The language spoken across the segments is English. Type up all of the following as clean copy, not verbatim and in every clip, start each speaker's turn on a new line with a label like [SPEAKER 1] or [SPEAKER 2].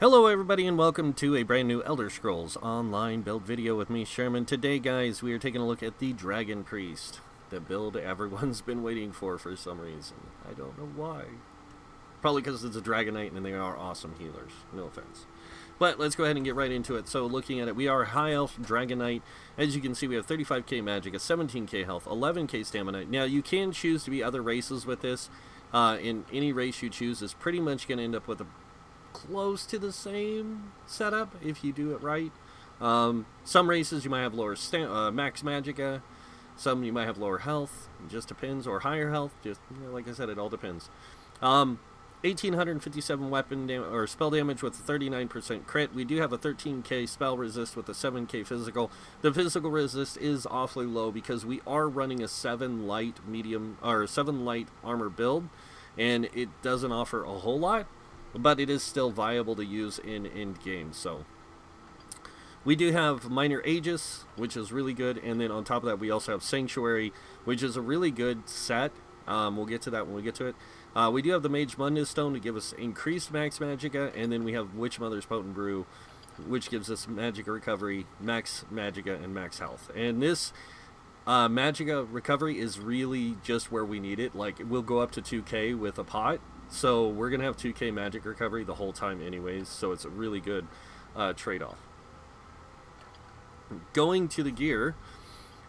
[SPEAKER 1] Hello everybody and welcome to a brand new Elder Scrolls Online build video with me, Sherman. Today guys, we are taking a look at the Dragon Priest, the build everyone's been waiting for some reason. I don't know why. Probably because it's a Dragonknight and they are awesome healers, no offense. But let's go ahead and get right into it. So looking at it, we are High Elf Dragonknight. As you can see, we have 35k magic, a 17k health, 11k stamina. Now you can choose to be other races with this. In any race you choose is pretty much going to end up with a close to the same setup if you do it right. Some races you might have lower max magicka, some you might have lower health, it just depends, or higher health, just like I said, it all depends. 1857 weapon or spell damage with a 39% crit. We do have a 13k spell resist with a 7k physical. The physical resist is awfully low because we are running a 7 light medium or 7 light armor build, and it doesn't offer a whole lot, but it is still viable to use in end game. So we do have Minor Aegis, which is really good, and then on top of that we also have Sanctuary, which is a really good set. We'll get to that when we get to it. We do have the Mage Mundus Stone to give us increased max magicka, and then we have Witch Mother's Potent Brew, which gives us magicka recovery, max magicka, and max health. And this magicka recovery is really just where we need it. Like, we'll go up to 2k with a pot, so we're gonna have 2k magic recovery the whole time anyways, so it's a really good trade-off. Going to the gear,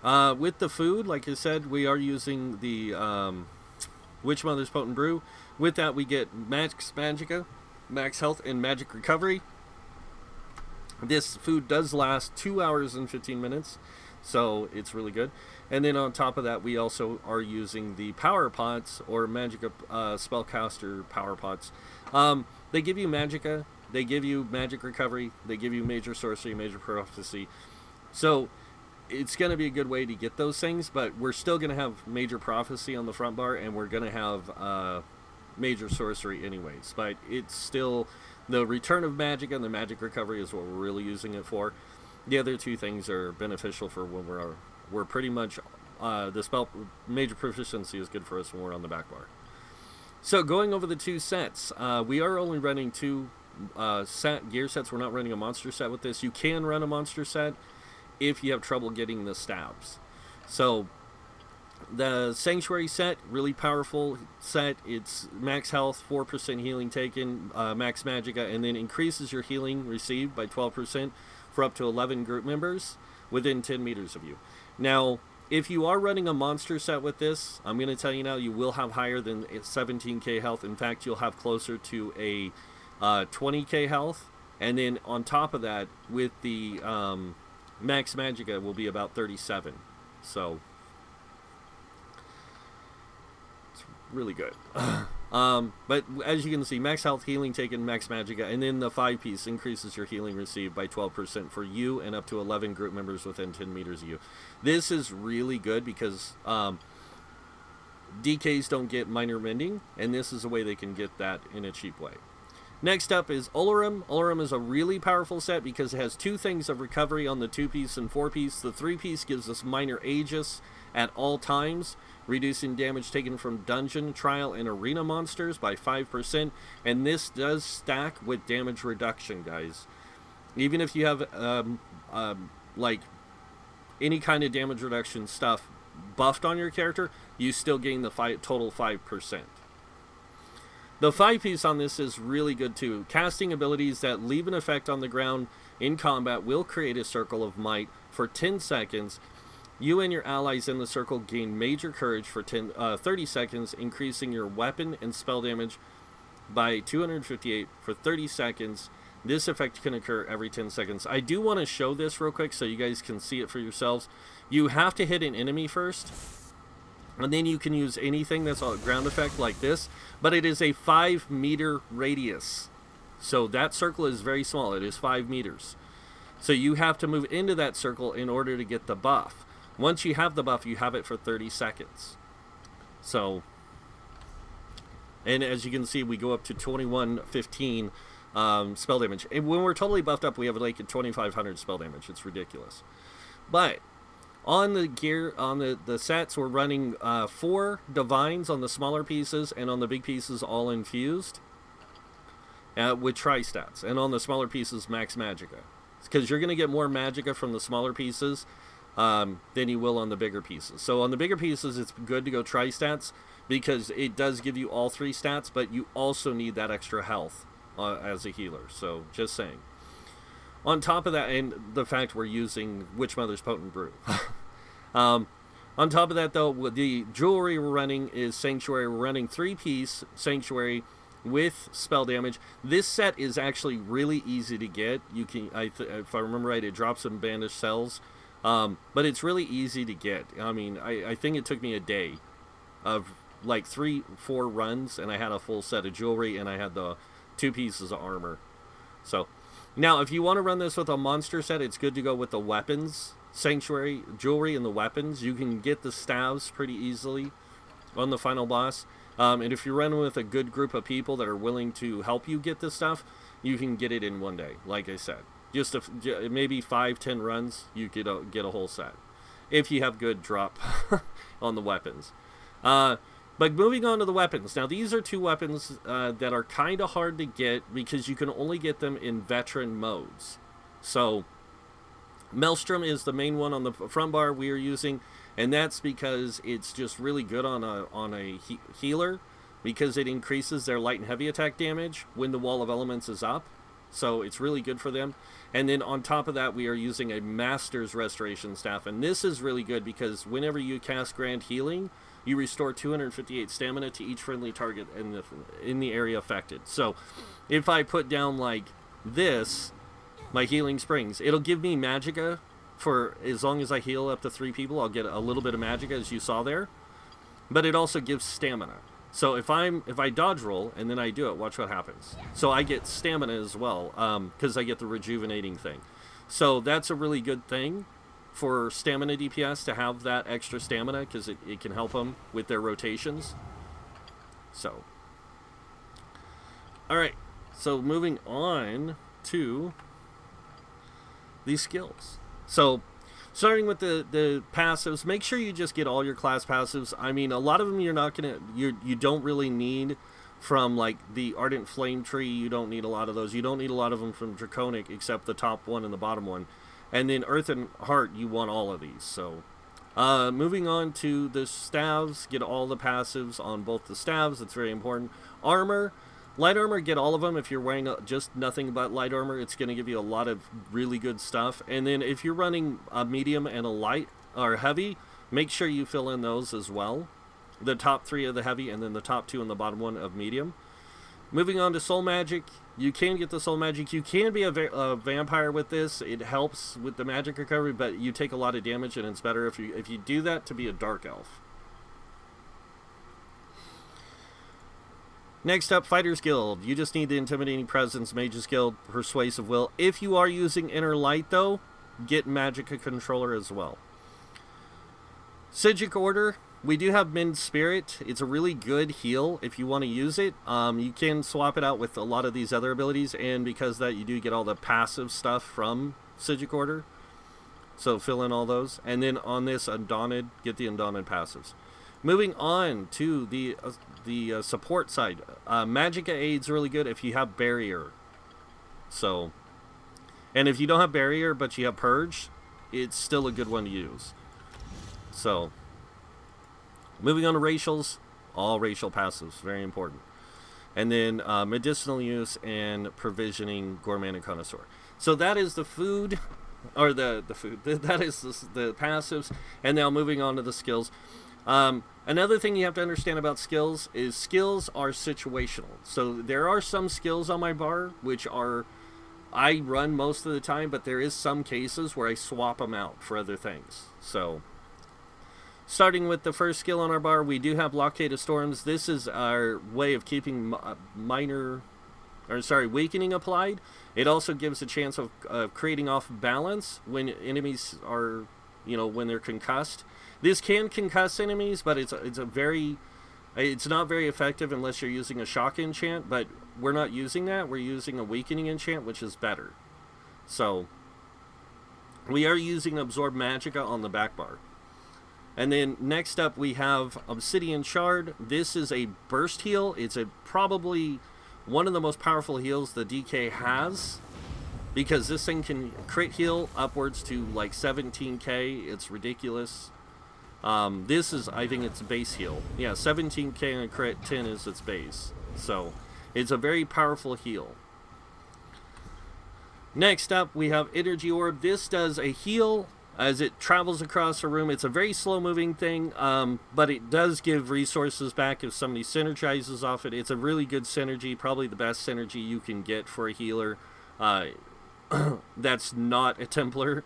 [SPEAKER 1] with the food, like I said, we are using the Witch Mother's Potent Brew. With that we get max magicka, max health, and magic recovery. This food does last 2 hours and 15 minutes, so it's really good. And then on top of that we also are using the power pots, or magicka spellcaster power pots. They give you magicka, they give you magic recovery, they give you major sorcery, major prophecy. So it's going to be a good way to get those things, but we're still going to have major prophecy on the front bar, and we're going to have major sorcery anyways. But it's still the return of magic and the magic recovery is what we're really using it for. The other two things are beneficial for when we're pretty much the spell major proficiency is good for us when we're on the back bar. So going over the two sets, we are only running two gear sets. We're not running a monster set with this. You can run a monster set if you have trouble getting the stabs. So the Sanctuary set, really powerful set. It's max health, 4% healing taken, max magicka, and then increases your healing received by 12% for up to 11 group members within 10 meters of you. Now if you are running a monster set with this, I'm going to tell you now, you will have higher than 17k health. In fact, you'll have closer to a 20k health, and then on top of that with the max magicka will be about 37. So it's really good. But as you can see, max health, healing taken, max magicka, and then the 5-piece increases your healing received by 12% for you and up to 11 group members within 10 meters of you. This is really good because DKs don't get minor mending, and this is a way they can get that in a cheap way. Next up is Olorum. Olorum is a really powerful set because it has two things of recovery on the 2-piece and 4-piece. The 3-piece gives us Minor Aegis at all times, reducing damage taken from dungeon, trial, and arena monsters by 5%. And this does stack with damage reduction, guys. Even if you have like any kind of damage reduction stuff buffed on your character, you still gain the total 5%. The 5-piece on this is really good too. Casting abilities that leave an effect on the ground in combat will create a circle of might for 10 seconds. You and your allies in the circle gain major courage for 30 seconds, increasing your weapon and spell damage by 258 for 30 seconds. This effect can occur every 10 seconds. I do want to show this real quick so you guys can see it for yourselves. You have to hit an enemy first, and then you can use anything that's a ground effect like this, but it is a 5-meter radius. So that circle is very small. It is 5 meters. So you have to move into that circle in order to get the buff. Once you have the buff, you have it for 30 seconds. So, and as you can see, we go up to 2115 spell damage. And when we're totally buffed up, we have like a 2500 spell damage. It's ridiculous. But on the gear, on the sets, we're running 4 divines on the smaller pieces, and on the big pieces all infused. with tri-stats. And on the smaller pieces, max magicka. Because you're going to get more magicka from the smaller pieces than you will on the bigger pieces. So on the bigger pieces, it's good to go tri-stats because it does give you all 3 stats, but you also need that extra health as a healer. So just saying. On top of that, and the fact we're using Witch Mother's Potent Brew. On top of that, though, the jewelry we're running is Sanctuary. We're running 3-piece Sanctuary with spell damage. This set is actually really easy to get. You can, if I remember right, it drops some banished cells, but it's really easy to get. I mean, I think it took me a day of like 3-4 runs, and I had a full set of jewelry, and I had the 2 pieces of armor. So now, if you want to run this with a monster set, it's good to go with the weapons, Sanctuary, jewelry, and the weapons. You can get the staves pretty easily on the final boss. And if you're running with a good group of people that are willing to help you get this stuff, you can get it in one day, like I said. Just maybe 5-10 runs, you get a whole set. If you have good drop on the weapons. But moving on to the weapons. Now, these are 2 weapons that are kind of hard to get because you can only get them in veteran modes. So, Maelstrom is the main one on the front bar we are using. And that's because it's just really good on a healer because it increases their light and heavy attack damage when the Wall of Elements is up. So it's really good for them. And then on top of that, we are using a Master's Restoration Staff. And this is really good because whenever you cast Grand Healing, you restore 258 stamina to each friendly target in the area affected. So if I put down like this, my Healing Springs, it'll give me magicka. For as long as I heal up to 3 people, I'll get a little bit of magicka, as you saw there. But it also gives stamina. So if I dodge roll and then I do it, watch what happens. So I get stamina as well, because I get the rejuvenating thing. So that's a really good thing for stamina DPS to have that extra stamina, because it can help them with their rotations. So, alright, so moving on to these skills. So, starting with the passives, make sure you just get all your class passives. I mean, a lot of them you're not gonna, you don't really need from like the Ardent Flame Tree. You don't need a lot of those. You don't need a lot of them from Draconic, except the top one and the bottom one. And then Earth and Heart, you want all of these. So, moving on to the staves, get all the passives on both the staves. It's very important. Armor. Light armor, get all of them. If you're wearing just nothing but light armor, it's going to give you a lot of really good stuff. And then if you're running a medium and a light or heavy, make sure you fill in those as well. The top 3 of the heavy and then the top 2 and the bottom 1 of medium. Moving on to soul magic, you can get the soul magic. You can be a vampire with this. It helps with the magic recovery, but you take a lot of damage, and it's better if you do that to be a dark elf. Next up, Fighter's Guild. You just need the Intimidating Presence, Mage's Guild, Persuasive Will. If you are using Inner Light, though, get Magicka Controller as well. Psijic Order. We do have Mend Spirit. It's a really good heal if you want to use it. You can swap it out with a lot of these other abilities, and because of that, you do get all the passive stuff from Psijic Order. So fill in all those. And then on this Undaunted, get the Undaunted passives. Moving on to the support side. Magicka Aid's really good if you have Barrier. So, and if you don't have Barrier but you have Purge, it's still a good one to use. So, moving on to racials. All racial passives, very important. And then medicinal use and provisioning, gourmand and connoisseur. So that is the food, or the food. That is the passives. And now moving on to the skills. Another thing you have to understand about skills is skills are situational. So there are some skills on my bar which I run most of the time, but there is some cases where I swap them out for other things. So starting with the first skill on our bar, we do have Blockade of Storms. This is our way of keeping weakening applied. It also gives a chance of creating off balance when enemies are, when they're concussed. This can concuss enemies, but it's not very effective unless you're using a shock enchant, but we're not using that. We're using a weakening enchant, which is better. So we are using Absorb Magicka on the back bar. And then next up we have Obsidian Shard. This is a burst heal. It's probably one of the most powerful heals the DK has, because this thing can crit heal upwards to like 17k. It's ridiculous. This is, I think it's base heal. Yeah, 17k on a crit, 10 is its base. So, it's a very powerful heal. Next up, we have Energy Orb. This does a heal as it travels across a room. It's a very slow moving thing, but it does give resources back if somebody synergizes off it. It's a really good synergy, probably the best synergy you can get for a healer. That's not a Templar,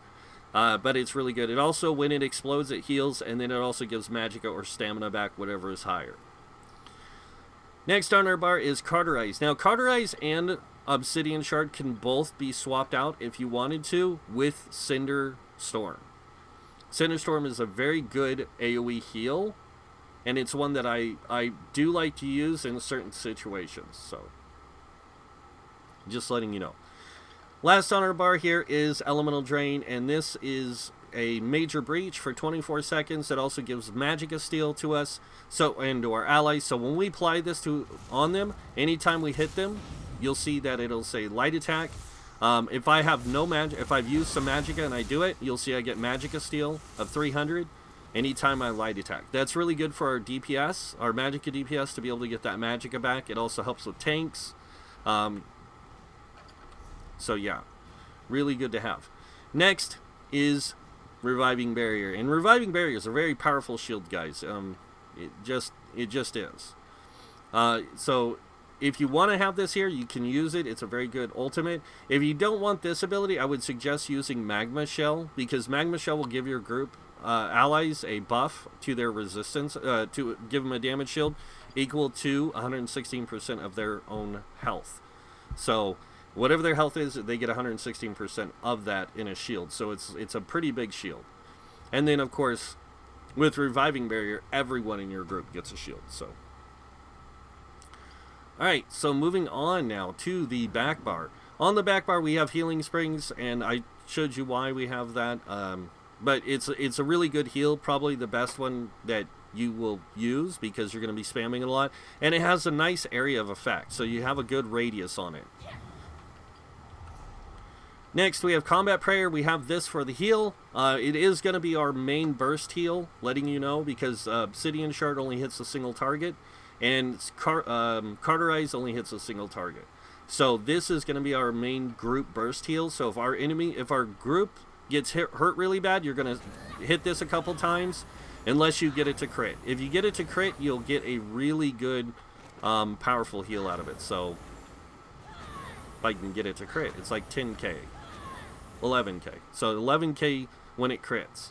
[SPEAKER 1] but it's really good. It also, when it explodes, it heals, and then it also gives magicka or stamina back, whatever is higher. Next on our bar is Cauterize. Now, Cauterize and Obsidian Shard can both be swapped out if you wanted to with Cinder Storm. Cinder Storm is a very good AoE heal, and it's one that I do like to use in certain situations, so just letting you know. Last on our bar here is Elemental Drain, and this is a major breach for 24 seconds. It also gives magicka steal to us, and to our allies. So when we apply this on them, anytime we hit them, you'll see that it'll say light attack. If I have no magic, if I've used some magicka and I do it, you'll see I get magicka steal of 300 anytime I light attack. That's really good for our DPS, our magicka DPS, to be able to get that magicka back. It also helps with tanks. So yeah, really good to have. Next is Reviving Barrier, and Reviving Barrier is a very powerful shield, guys. It just is. So if you want to have this here, you can use it. It's a very good ultimate. If you don't want this ability, I would suggest using Magma Shell, because Magma Shell will give your group allies a buff to their resistance, to give them a damage shield equal to 116% of their own health. So whatever their health is, they get 116% of that in a shield. So it's a pretty big shield. And then, of course, with Reviving Barrier, everyone in your group gets a shield. So, alright, so moving on now to the back bar. On the back bar, we have Healing Springs, and I showed you why we have that. But it's a really good heal, probably the best one that you will use, because you're going to be spamming it a lot. And it has a nice area of effect, so you have a good radius on it. Next, we have Combat Prayer. We have this for the heal. It is going to be our main burst heal, letting you know, because Obsidian Shard only hits a single target, and Cauterize only hits a single target. So this is going to be our main group burst heal. So if our group gets hurt really bad, you're going to hit this a couple times, unless you get it to crit. If you get it to crit, you'll get a really good, powerful heal out of it. So if I can get it to crit, it's like 10k. 11k. So 11k when it crits.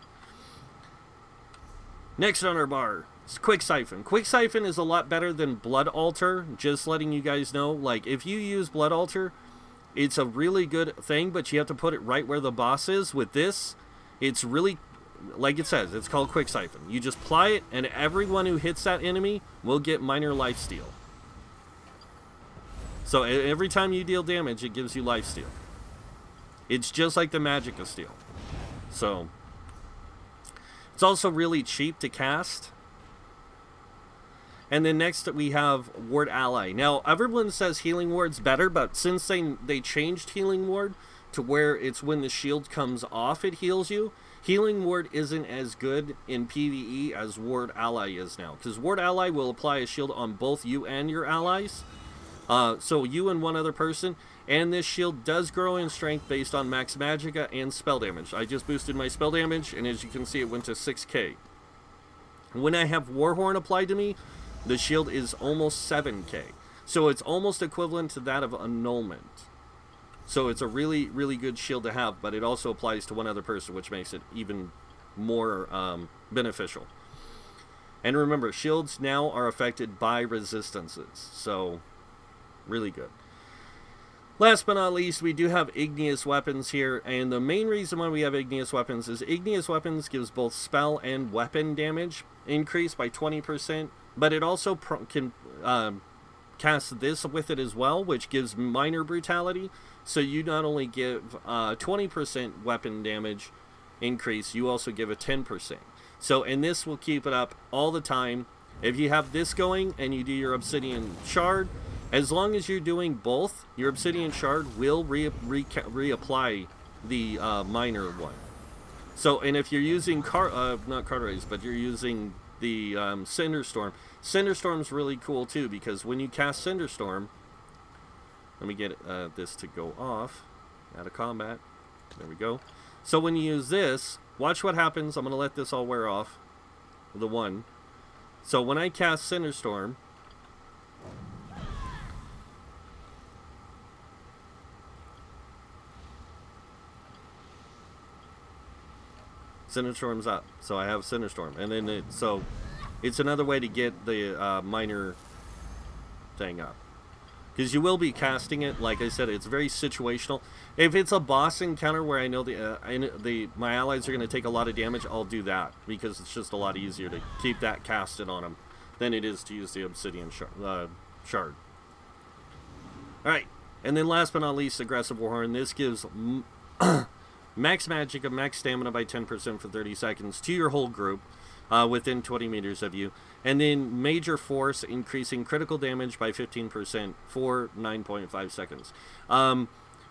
[SPEAKER 1] Next on our bar is Quick Siphon. Quick Siphon is a lot better than Blood Altar, just letting you guys know. Like, if you use Blood Altar, it's a really good thing, but you have to put it right where the boss is. With this, it's really, like it says, it's called Quick Siphon. You just apply it, and everyone who hits that enemy will get minor lifesteal. So every time you deal damage, it gives you lifesteal. It's just like the magicka steal. So it's also really cheap to cast. And then next we have Ward Ally. Now everyone says Healing Ward's better, but since they changed Healing Ward to where it's when the shield comes off it heals you, Healing Ward isn't as good in PvE as Ward Ally is now, because Ward Ally will apply a shield on both you and your allies. So you and one other person, and this shield does grow in strength based on max magicka and spell damage. I just boosted my spell damage, and as you can see, it went to 6k. When I have Warhorn applied to me, the shield is almost 7k. So it's almost equivalent to that of Annulment. So it's a really, really good shield to have, but it also applies to one other person, which makes it even more beneficial. And remember, shields now are affected by resistances, so really good. Last but not least, we do have Igneous Weapons here, and the main reason why we have Igneous Weapons is Igneous Weapons gives both spell and weapon damage increase by 20%, but it also can cast this with it as well, which gives minor brutality, so you not only give 20% weapon damage increase, you also give a 10%. So, and this will keep it up all the time. If you have this going and you do your Obsidian Shard, As long as you're doing both, your Obsidian Shard will reapply the minor one. So, and if you're using not Cartwrights, but you're using the Cinderstorm. Cinderstorm's really cool too, because when you cast Cinderstorm, let me get this to go off out of combat. There we go. So when you use this, watch what happens. I'm going to let this all wear off. The one. So when I cast Cinderstorm, Cinderstorm's up. So I have Cinderstorm. And then so it's another way to get the minor thing up. Because you will be casting it, like I said, it's very situational. If it's a boss encounter where I know my allies are going to take a lot of damage, I'll do that. Because it's just a lot easier to keep that casted on them than it is to use the Obsidian Shard. Alright, and then last but not least, Aggressive Warhorn. This gives max magic and max stamina by 10% for 30 seconds to your whole group within 20 meters of you. And then Major Force, increasing critical damage by 15% for 9.5 seconds.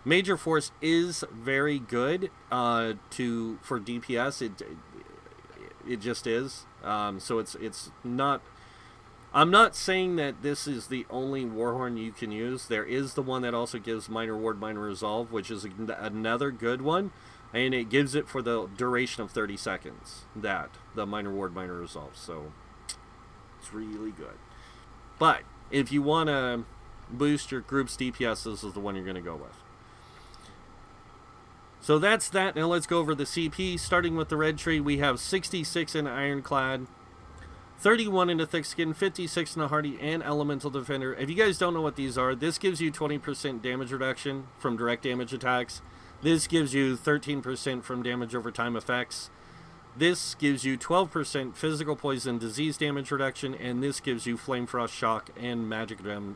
[SPEAKER 1] Major Force is very good for DPS. It just is. So it's not... I'm not saying that this is the only Warhorn you can use. There is the one that also gives Minor Ward, Minor Resolve, which is another good one. And it gives it for the duration of 30 seconds. The Minor Ward, Minor Resolve. So it's really good. But if you want to boost your group's DPS, this is the one you're going to go with. So that's that. Now let's go over the CP. Starting with the red tree, we have 66 in Ironclad, 31 in the Thick Skin, 56 in the Hardy, and Elemental Defender. If you guys don't know what these are, this gives you 20% damage reduction from direct damage attacks. This gives you 13% from damage over time effects. This gives you 12% physical poison disease damage reduction, and this gives you Flame Frost Shock and magic damage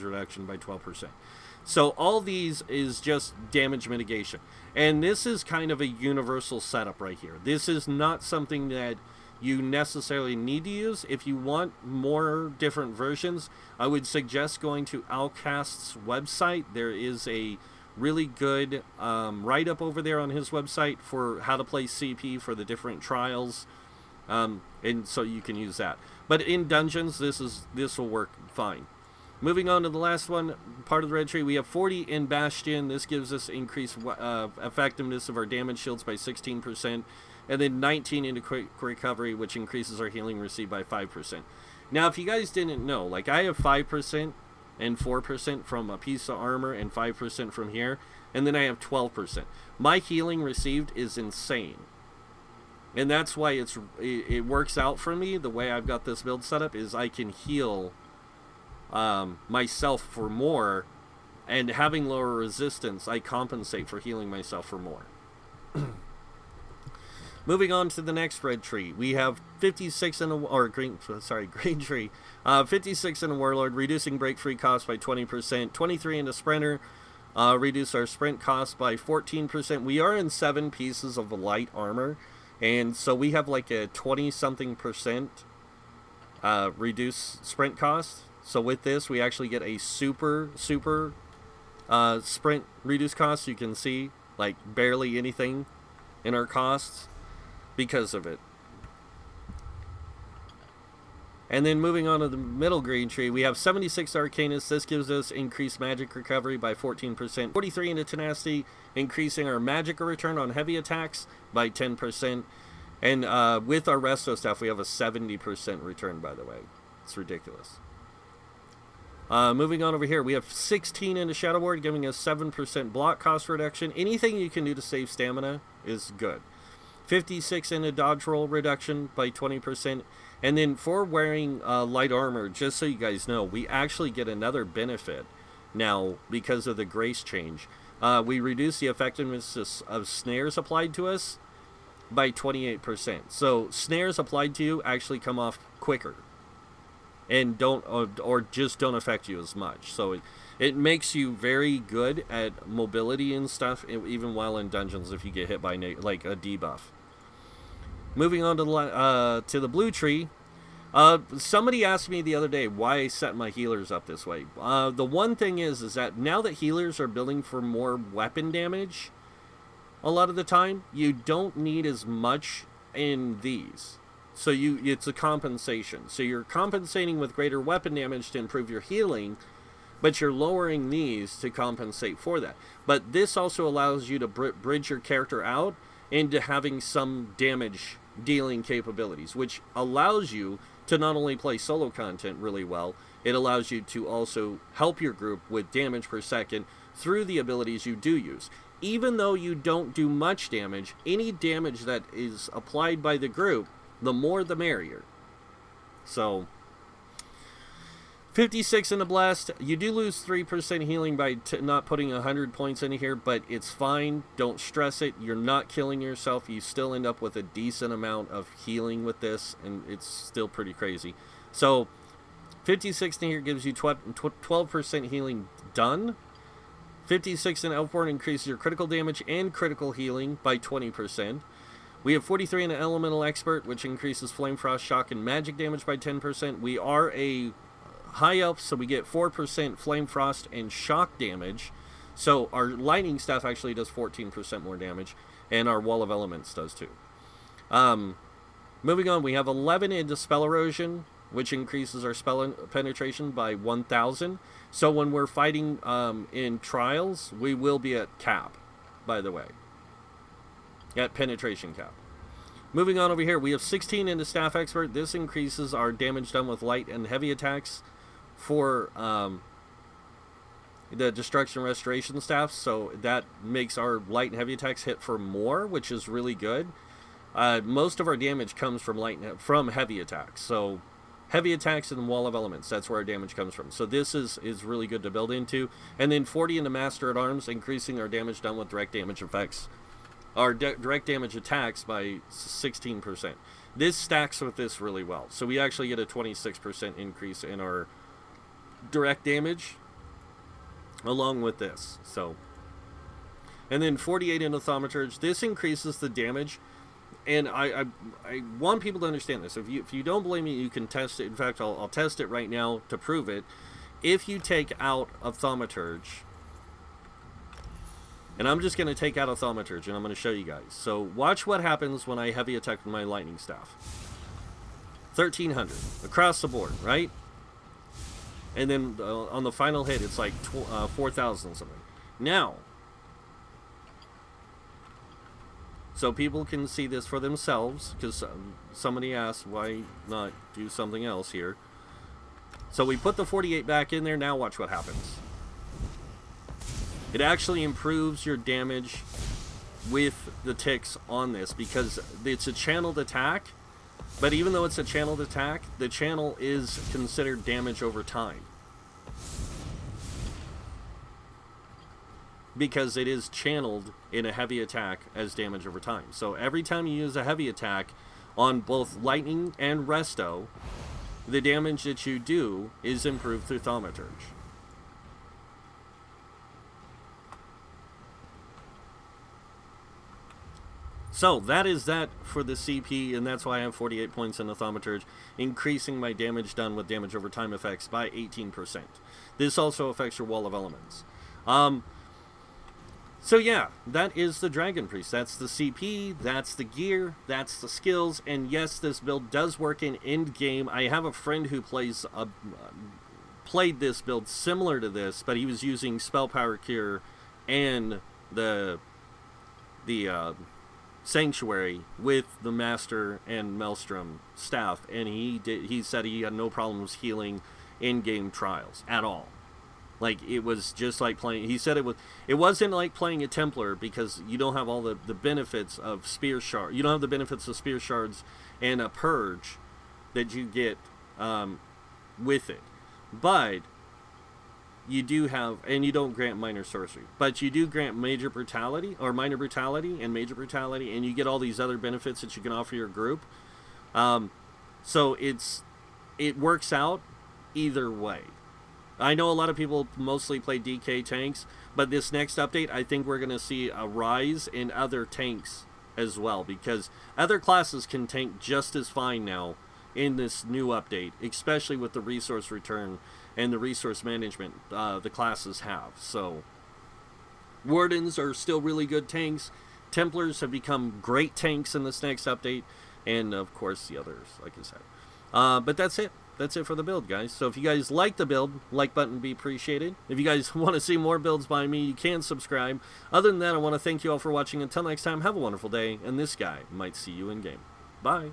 [SPEAKER 1] reduction by 12%. So all these is just damage mitigation. And this is kind of a universal setup right here. This is not something that you necessarily need to use. If you want more different versions, I would suggest going to Alcast's website. There is a really good write-up over there on his website for how to play CP for the different trials, and so you can use that. But in dungeons, this will work fine. Moving on to the last one, part of the red tree, we have 40 in Bastion. This gives us increased effectiveness of our damage shields by 16%, and then 19 into quick recovery, which increases our healing received by 5%. Now, if you guys didn't know, like I have 5% and 4% from a piece of armor and 5% from here, and then I have 12%. My healing received is insane, and that's why it works out for me. The way I've got this build set up is I can heal myself for more, and having lower resistance, I compensate for healing myself for more. Moving on to the next red tree, we have 56 in a green tree, 56 in a Warlord, reducing break free cost by 20%. 23 in a Sprinter, reduce our sprint cost by 14%. We are in 7 pieces of light armor, and so we have like a 20-something% reduce sprint cost. So with this, we actually get a super sprint reduce cost. You can see like barely anything in our costs because of it. And then moving on to the middle green tree, we have 76 Arcanus. This gives us increased magic recovery by 14%. 43 into Tenacity, increasing our magic return on heavy attacks by 10%. And with our resto stuff, we have a 70% return, by the way. It's ridiculous. Moving on over here, we have 16 into Shadow Ward, giving us 7% block cost reduction. Anything you can do to save stamina is good. 56 in a dodge roll reduction by 20%. And then for wearing light armor, just so you guys know, we actually get another benefit now because of the grace change. We reduce the effectiveness of snares applied to us by 28%. So snares applied to you actually come off quicker and don't or just don't affect you as much. So it makes you very good at mobility and stuff, even while in dungeons if you get hit by like a debuff. Moving on to the blue tree, Somebody asked me the other day why I set my healers up this way. The one thing is that now that healers are building for more weapon damage, a lot of the time, you don't need as much in these. So it's a compensation. So you're compensating with greater weapon damage to improve your healing, but you're lowering these to compensate for that. But this also allows you to bridge your character out into having some damage dealing capabilities, which allows you to not only play solo content really well, it allows you to also help your group with damage per second through the abilities you do use. Even though you don't do much damage, any damage that is applied by the group, the more the merrier. So 56 in the blast. You do lose 3% healing by not putting 100 points in here, but it's fine. Don't stress it. You're not killing yourself. You still end up with a decent amount of healing with this, and it's still pretty crazy. So 56 in here gives you 12% healing done. 56 in Outboard increases your critical damage and critical healing by 20%. We have 43 in an Elemental Expert, which increases Flame Frost, Shock, and Magic damage by 10%. We are a High Elf, so we get 4% Flame Frost and Shock damage. So our Lightning Staff actually does 14% more damage, and our Wall of Elements does too. Moving on, we have 11 in Dispel Erosion, which increases our spell penetration by 1,000. So when we're fighting in trials, we will be at cap, by the way. At penetration cap. Moving on over here, we have 16 in the Staff Expert. This increases our damage done with light and heavy attacks for the Destruction Restoration Staff. So that makes our light and heavy attacks hit for more, which is really good. Most of our damage comes from heavy attacks. So heavy attacks and Wall of Elements, that's where our damage comes from. So this is really good to build into. And then 40 in the Master at Arms, increasing our damage done with direct damage effects. Our direct damage attacks by 16%. This stacks with this really well. So we actually get a 26% increase in our direct damage along with this. So, and then 48 in Thaumaturge. This increases the damage. And I want people to understand this. If you don't believe me, you can test it. In fact, I'll test it right now to prove it. If you take out a Thaumaturge, and I'm just going to take out a Thaumaturge, and I'm going to show you guys. So watch what happens when I heavy attack with my Lightning Staff. 1,300 across the board, right? And then on the final hit, it's like 4,000 something. Now, so people can see this for themselves, because somebody asked why not do something else here. So we put the 48 back in there. Now watch what happens. It actually improves your damage with the ticks on this, because it's a channeled attack. But even though it's a channeled attack, the channel is considered damage over time, because it is channeled in a heavy attack as damage over time. So every time you use a heavy attack on both Lightning and Resto, the damage that you do is improved through Thaumaturge. So that is that for the CP, and that's why I have 48 points in the Thaumaturge, increasing my damage done with damage over time effects by 18%. This also affects your Wall of Elements. So yeah, that is the Dragon Priest. That's the CP, that's the gear, that's the skills, and yes, this build does work in end-game. I have a friend who played this build similar to this, but he was using Spell Power Cure and the Sanctuary with the Master and Maelstrom staff, and he said he had no problems healing in-game trials at all. Like, it was just like playing, he said it wasn't like playing a Templar, because you don't have all the benefits of Spear Shard. You don't have the benefits of Spear Shards and a Purge that you get with it. But you do have, and you don't grant Minor Sorcery, but you do grant Major Brutality, or Minor Brutality and Major Brutality, and you get all these other benefits that you can offer your group. So it works out either way. I know a lot of people mostly play DK tanks, but this next update, I think we're going to see a rise in other tanks as well, because other classes can tank just as fine now in this new update, especially with the resource return and the resource management the classes have. So Wardens are still really good tanks. Templars have become great tanks in this next update, and of course the others, like I said. But that's it. That's it for the build, guys. So if you guys like the build, like button would be appreciated. If you guys want to see more builds by me, you can subscribe. Other than that, I want to thank you all for watching. Until next time, have a wonderful day, and this guy might see you in game. Bye.